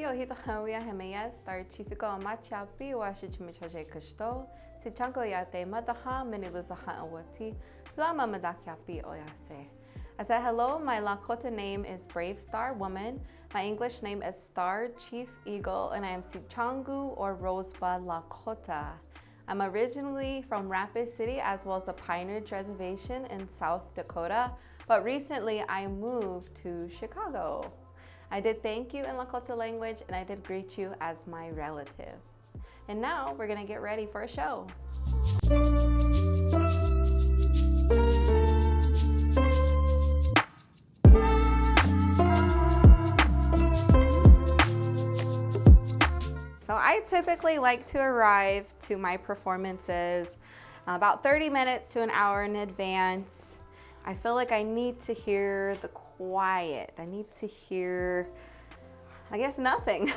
ohita hawia hemeya Starr Chief Eagle amachapi wa shichimichaje kushto si chango yate madaha miniluzaha awati lama madakyapi oyase. I said hello, my Lakota name is Brave Star Woman. My English name is Starr Chief Eagle and I am Sichangu or Rosebud Lakota. I'm originally from Rapid City as well as the Pine Ridge Reservation in South Dakota, but recently I moved to Chicago. I did thank you in Lakota language and I did greet you as my relative. And now we're gonna get ready for a show. So I typically like to arrive to my performances about 30 minutes to an hour in advance. I feel like I need to hear the quiet. I need to hear, I guess, nothing.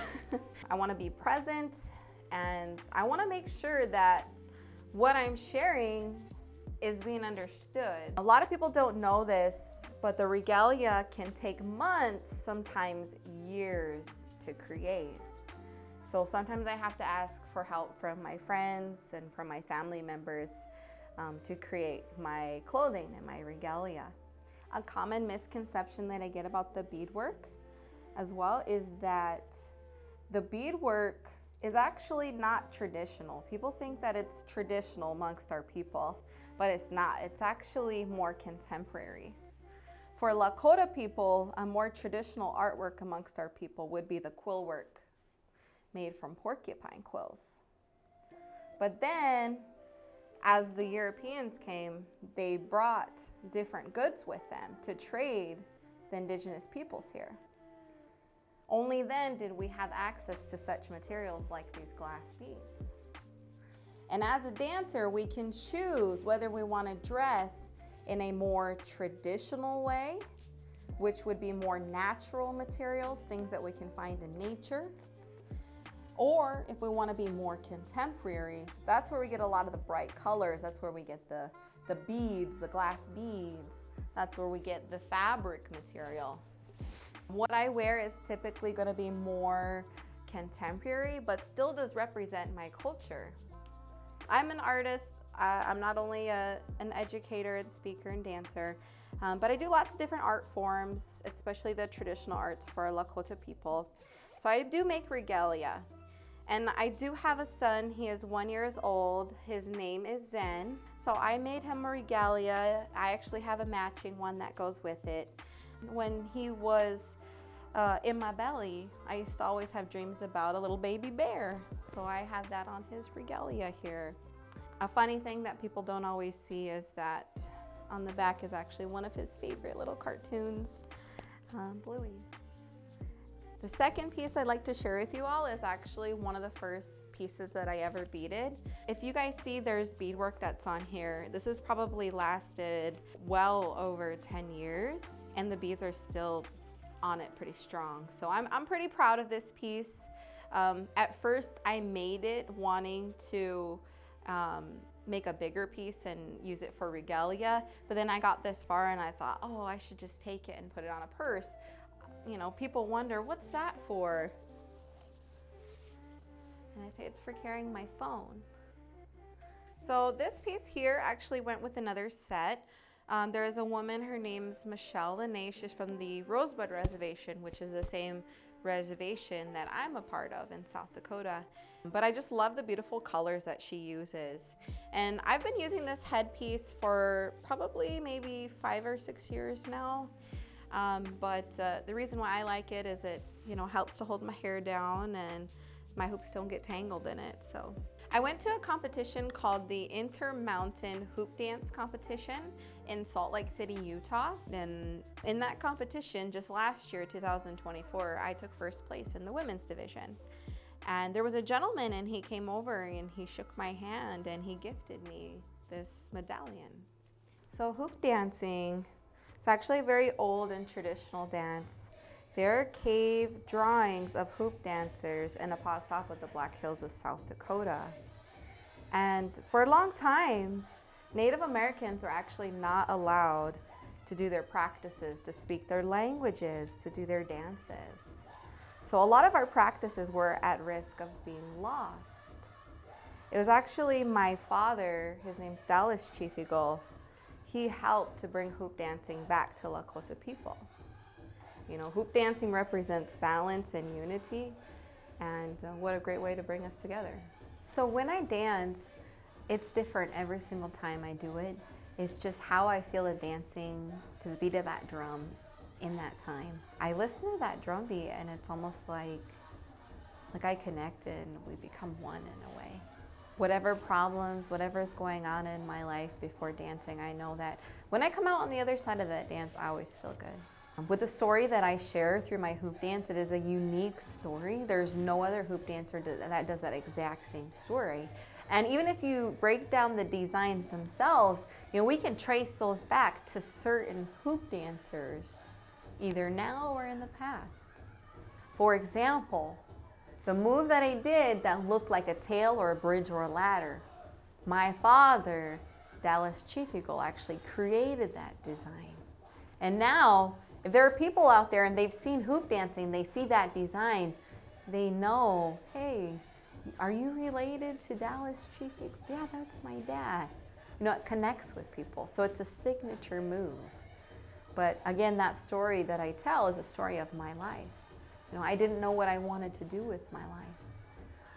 I want to be present and I want to make sure that what I'm sharing is being understood. A lot of people don't know this, but the regalia can take months, sometimes years to create. So sometimes I have to ask for help from my friends and from my family members to create my clothing and my regalia. A common misconception that I get about the beadwork as well is that the beadwork is actually not traditional. People think that it's traditional amongst our people, but it's not. It's actually more contemporary. For Lakota people, a more traditional artwork amongst our people would be the quill work made from porcupine quills. But then, as the Europeans came, they brought different goods with them to trade the indigenous peoples here. Only then did we have access to such materials like these glass beads. And as a dancer, we can choose whether we want to dress in a more traditional way, which would be more natural materials, things that we can find in nature. Or if we want to be more contemporary, that's where we get a lot of the bright colors. That's where we get the beads, the glass beads. That's where we get the fabric material. What I wear is typically going to be more contemporary, but still does represent my culture. I'm an artist. I'm not only an educator and speaker and dancer, but I do lots of different art forms, especially the traditional arts for our Lakota people. So I do make regalia. And I do have a son. He is 1 year old. His name is Zen. So I made him a regalia. I actually have a matching one that goes with it. When he was in my belly, I used to always have dreams about a little baby bear. So I have that on his regalia here. A funny thing that people don't always see is that on the back is actually one of his favorite little cartoons, Bluey. The second piece I'd like to share with you all is actually one of the first pieces that I ever beaded. If you guys see there's beadwork that's on here, this has probably lasted well over 10 years and the beads are still on it pretty strong. So I'm pretty proud of this piece. At first I made it wanting to make a bigger piece and use it for regalia, but then I got this far and I thought, oh, I should just take it and put it on a purse. You know, people wonder, what's that for? And I say, it's for carrying my phone. So this piece here actually went with another set. There is a woman, her name's Michelle Lene. She's from the Rosebud Reservation, which is the same reservation that I'm a part of in South Dakota. But I just love the beautiful colors that she uses. And I've been using this headpiece for probably maybe 5 or 6 years now. But the reason why I like it is it, helps to hold my hair down and my hoops don't get tangled in it. So I went to a competition called the Intermountain Hoop Dance Competition in Salt Lake City, Utah. And in that competition, just last year, 2024, I took first place in the women's division. And there was a gentleman and he came over and he shook my hand and he gifted me this medallion. So hoop dancing, it's actually a very old and traditional dance. There are cave drawings of hoop dancers in Apasapa, the Black Hills of South Dakota. And for a long time, Native Americans were actually not allowed to do their practices, to speak their languages, to do their dances. So a lot of our practices were at risk of being lost. It was actually my father, his name's Dallas Chief Eagle, he helped to bring hoop dancing back to Lakota people. You know, hoop dancing represents balance and unity, and what a great way to bring us together. So when I dance, it's different every single time I do it. It's just how I feel at dancing to the beat of that drum in that time. I listen to that drum beat and it's almost like I connected and we become one in a way. Whatever problems, whatever's going on in my life before dancing, I know that when I come out on the other side of that dance, I always feel good. With the story that I share through my hoop dance, it is a unique story. There's no other hoop dancer that does that exact same story. And even if you break down the designs themselves, you know, we can trace those back to certain hoop dancers, either now or in the past. For example, the move that I did that looked like a tail or a bridge or a ladder, my father, Dallas Chief Eagle, actually created that design. And now, if there are people out there and they've seen hoop dancing, they see that design, they know, hey, are you related to Dallas Chief Eagle? Yeah, that's my dad. You know, it connects with people. So it's a signature move. But again, that story that I tell is a story of my life. You know, I didn't know what I wanted to do with my life.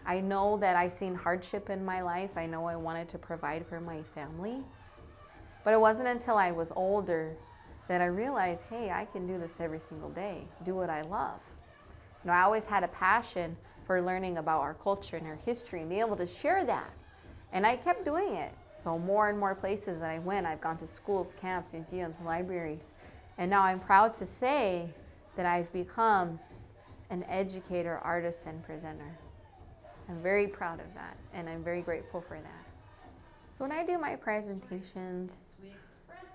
I know that I've seen hardship in my life. I know I wanted to provide for my family. But it wasn't until I was older that I realized, hey, I can do this every single day, do what I love. You know, I always had a passion for learning about our culture and our history and being able to share that. And I kept doing it. So more and more places that I went, I've gone to schools, camps, museums, libraries. And now I'm proud to say that I've become an educator, artist, and presenter. I'm very proud of that, and I'm very grateful for that. So when I do my presentations,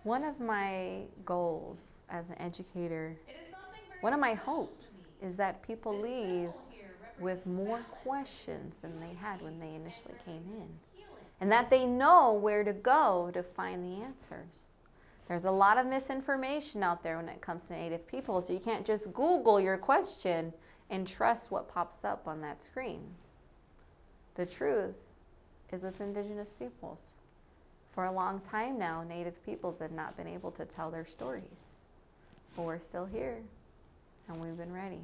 one of my goals as an educator, one of my hopes is that people leave with more questions than they had when they initially came in, and that they know where to go to find the answers. There's a lot of misinformation out there when it comes to Native people, so you can't just Google your question and trust what pops up on that screen. The truth is with Indigenous peoples. For a long time now, Native peoples have not been able to tell their stories. But we're still here, and we've been ready.